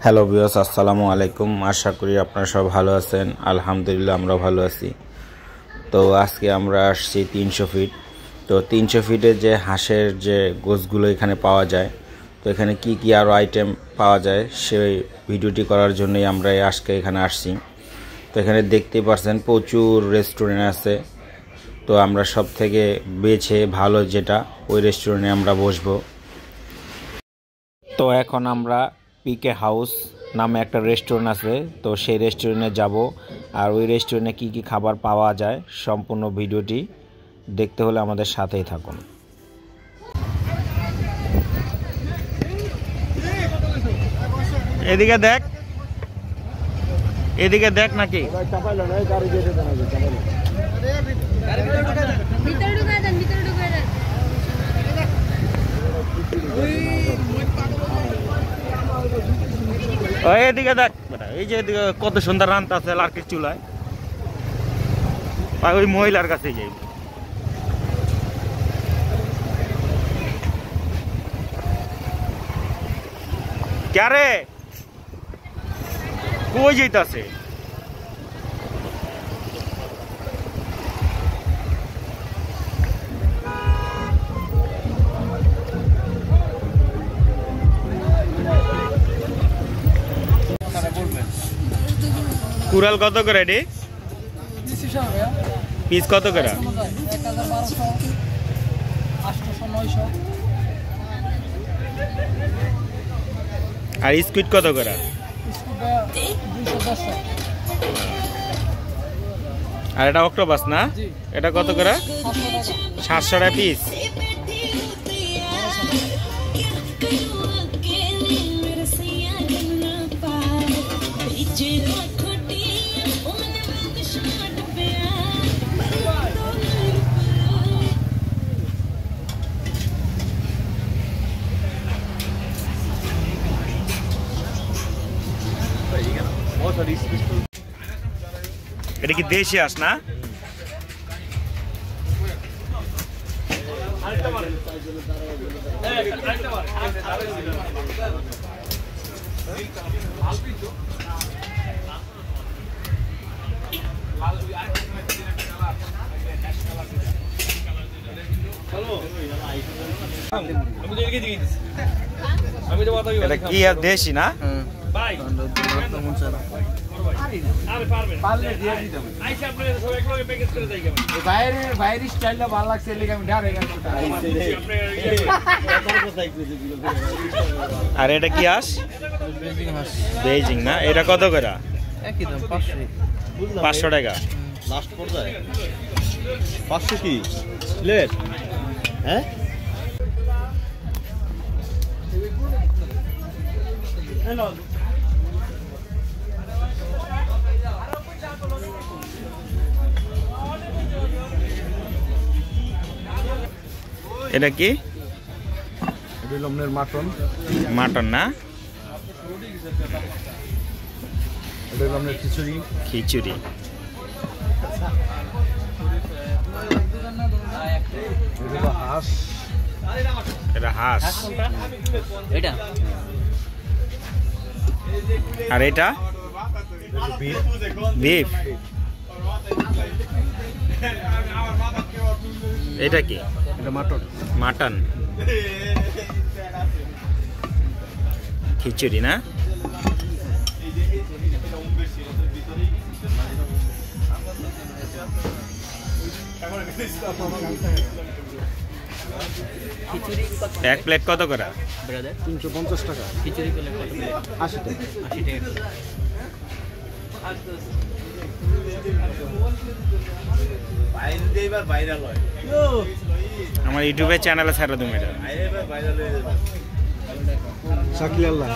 Hello viewers, আসসালামু আলাইকুম। আশা করি আপনারা সব ভালো আছেন। আলহামদুলিল্লাহ আমরা ভালো আছি। তো আজকে আমরা আসছি 300 ফিট। তো 300 ফিটের যে হাঁসের যে গোশগুলো এখানে পাওয়া যায়, তো এখানে কি কি আরও আইটেম পাওয়া যায় সেই ভিডিওটি করার জন্যই আমরা আজকে এখানে আসছি। তো এখানে দেখতেই পাচ্ছেন প্রচুর রেস্টুরেন্ট আছে। তো আমরা সব থেকে বেছে ভালো যেটা ওই রেস্টুরেন্টে আমরা বসবো। তো এখন আমরা পিকে হাউস নামে একটা রেস্টুরেন্ট আছে, তো সেই রেস্টুরেন্টে যাব। আর ওই রেস্টুরেন্টে কি কি খাবার পাওয়া যায় সম্পূর্ণ ভিডিওটি দেখতে হলে আমাদের সাথেই থাকুন। এদিকে দেখ, এদিকে দেখ নাকি এদিকে দেখ, এই যে এদিকে কত সুন্দর রান্না আছে লার্কির চুলায়, ওই মহিলার কাছে যাই। ক্যারে কই যাইতাছে? কুড়াল কত করে এটি? পিস কত করে? আর স্কুইড কত করে? আর এটা অক্টোপাস না, এটা কত করে? 700 টাকা পিস। এটা কি দেশি হাঁস না? এটা কি আর দেশি না? আর এটা কি হাঁস? বেজিং না? এটা কত করে? 500 টাকা। 500 কি প্লেট? হ্যাঁ, এটা কি? মাটন। মাটন না? খিচুড়ি। খিচুড়ি। হাঁস। এটা হাঁস। এটা আর এটা বিফ। এটা কি? এটা মাটন। মাটন। খিচুড়ি না? এক প্লেট কত করে? 350 টাকা। খিচুড়ি প্লেট কত? 80 টাকা। 80 টাকা। আমার ইউটিউবের চ্যানেলে ছাড়া তুমি এটা। শাকিল আল্লাহ।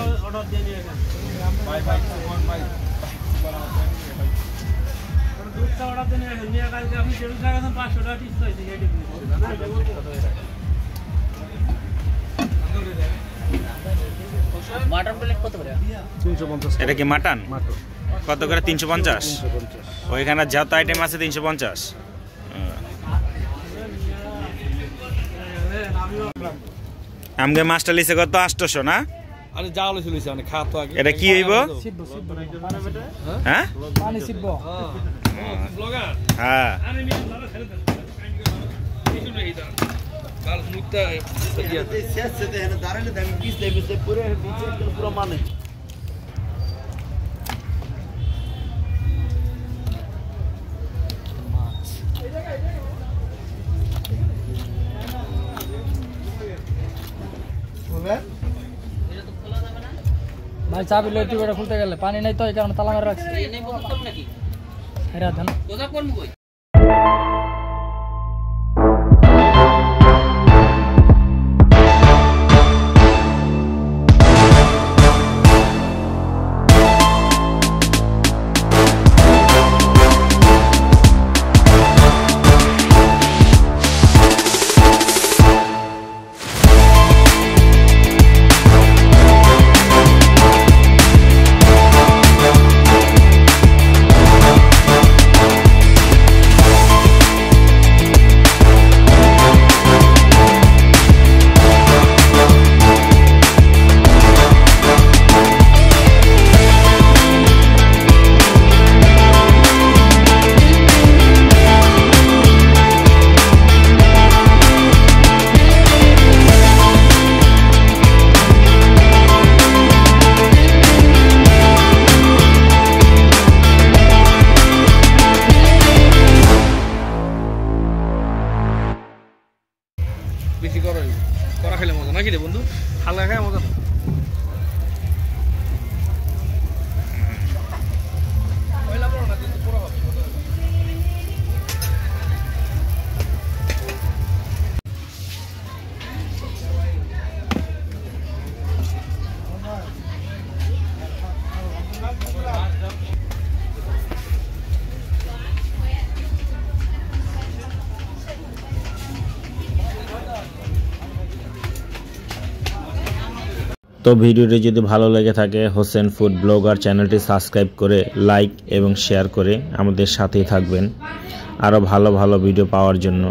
মাটন প্লেট কত করে? 350। এটা কি মাটন? মাটন কত করে? 350। ওইখানে যত আইটেম আছে 350। আমাকে মাছটা লিছে কত? 800 না? আরে যা হলো ছিল মানে খা তো আগে এটা কি হইব হ্যাঁ পানি সিদ্ধ ব্লগার হ্যাঁ আরে মি দাদা ছেড়ে দেন কিছু নেই দাদা কাল মুইতা সদিয়া শেষে দেন দাঁড়ালে দেন পিস দেবে পুরো নিচে পুরো মানে ভাই চাবি লই তুই এটা খুলতে গেলে পানি নাই তো এই কারণে তালা মেরে রাখছি এই নেই বন্ধ করব নাকি এরা ধান দোজা কোন কই বেশি করা খেলে মজা নাকি রে বন্ধু হালকা খায় মজা না পয়লা বড় না কিন্তু পুরো হবে তো ভিডিওটি যদি ভালো লেগে থাকে হোসেন ফুড ব্লগার চ্যানেলটি সাবস্ক্রাইব করে লাইক এবং শেয়ার করে আমাদের সাথেই থাকবেন আরও ভালো ভালো ভিডিও পাওয়ার জন্য।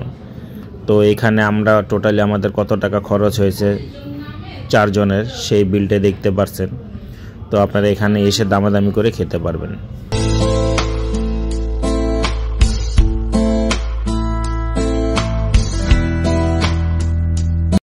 তো এখানে আমরা টোটালি আমাদের কত টাকা খরচ হয়েছে 4 জনের সেই বিলটা দেখতে পারছেন। তো আপনারা এখানে এসে দামাদামি করে খেতে পারবেন।